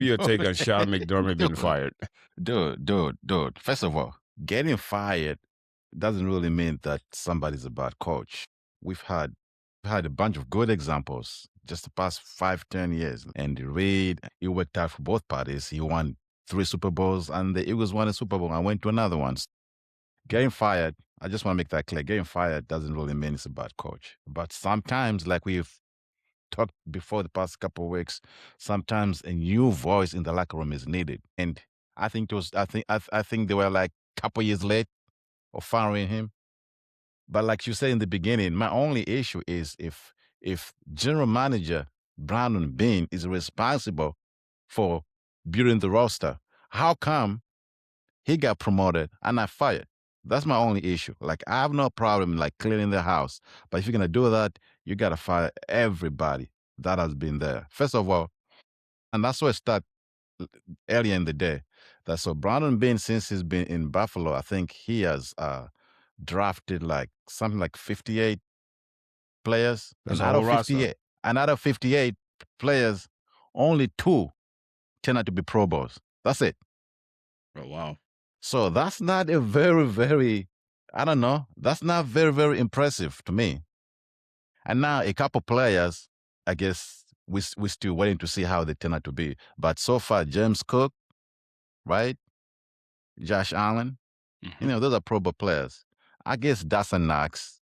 Your take on Sean McDermott being Dude, fired? dude. First of all, getting fired doesn't really mean that somebody's a bad coach. We've had a bunch of good examples just the past 5, 10 years. Andy Reid, he worked out for both parties. He won 3 Super Bowls, and the Eagles won a Super Bowl and went to another one. Getting fired, I just want to make that clear. Getting fired doesn't really mean it's a bad coach. But sometimes, like we've talked before the past couple of weeks, sometimes a new voice in the locker room is needed. And I think it was I think they were like a couple years late of firing him. But like you said in the beginning, my only issue is if general manager Brandon Bean is responsible for building the roster, how come he got promoted and not fired? That's my only issue. Like I have no problem like cleaning the house, but if you're gonna do that, you gotta fire everybody that has been there. First of all, and that's where it started earlier in the day. That's so Brandon Bean, since he's been in Buffalo, I think he has drafted like something like 58 players, That's a whole roster. and out of 58 players, only two turn out to be Pro Bowls. That's it. Oh wow. So that's not a very, very, I don't know, that's not very, very impressive to me. And now a couple players, I guess we're still waiting to see how they turn out to be. But so far, James Cook, right? Josh Allen, Mhm. those are Pro Bowl players. I guess Dawson Knox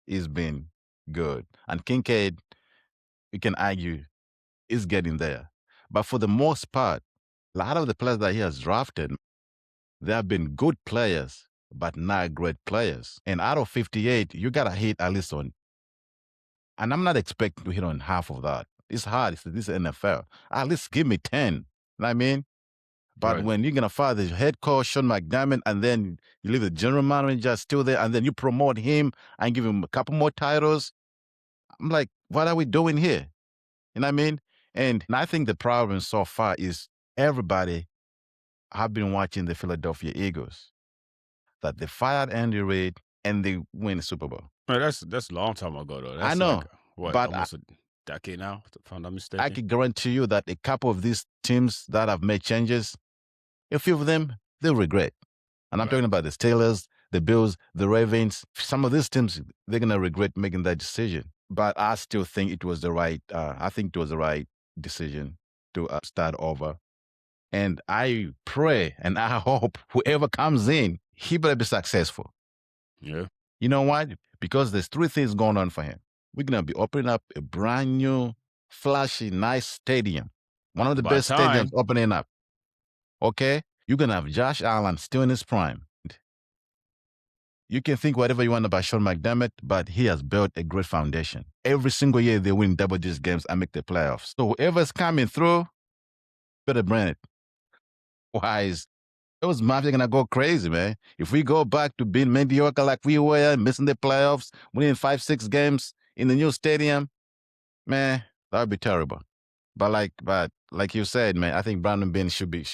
has been good. And Kincaid, you can argue, is getting there. But for the most part, a lot of the players that he has drafted, they have been good players, but not great players. And out of 58, you got to hit at least on, and I'm not expecting to hit on half of that. It's hard. This is NFL. At least give me 10. You know what I mean? But Right. when you're going to fire the head coach, Sean McDermott, and then you leave the general manager still there, and then you promote him and give him a couple more titles, I'm like, what are we doing here? You know what I mean? And I think the problem so far is everybody have been watching the Philadelphia Eagles, that they fired Andy Reid and they win the Super Bowl. Well, that's a long time ago though. I That's like know, what, but almost a decade now, if I'm not I mistaken. can guarantee you that a couple of these teams that have made changes, a few of them, they'll regret. And I'm Right. talking about the Steelers, the Bills, the Ravens. Some of these teams, they're gonna regret making that decision. But I still think it was the right. I think it was the right decision to start over. And I pray and I hope whoever comes in, he better be successful. Yeah. You know why? Because there's 3 things going on for him. We're gonna be opening up a brand new, flashy, nice stadium. One of the By best stadiums time. opening up. Okay? You're gonna have Josh Allen still in his prime. You can think whatever you want about Sean McDermott, but he has built a great foundation. Every single year they win double-digit games and make the playoffs. So whoever's coming through, better bring it. Wise. Those Mavs are gonna go crazy, man. If we go back to being mediocre like we were, missing the playoffs, winning 5, 6 games in the new stadium, man, that would be terrible. But like you said, man, I think Brandon Bean should be.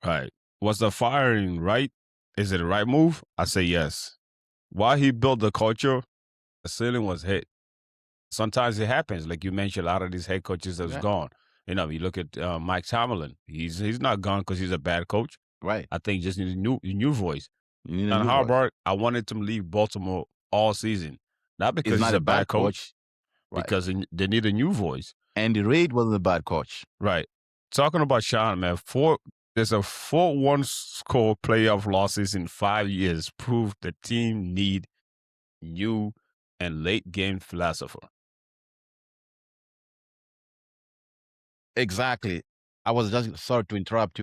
Right. Was the firing right? Is it the right move? I say yes. While he built the culture, the ceiling was hit. Sometimes it happens. Like you mentioned, a lot of these head coaches has Yeah, gone. You look at Mike Tomlin. He's not gone because he's a bad coach. right. I think just need a new voice. You need a And new voice. Harbaugh, I wanted him to leave Baltimore all season, not He's because he's not a a bad bad coach, coach, right? because they need a new voice. Andy Reid wasn't a bad coach. Right. Talking about Sean, man, there's a 4-1 score playoff losses in 5 years. Prove the team need new and late game philosopher. Exactly. I was just sorry to interrupt you.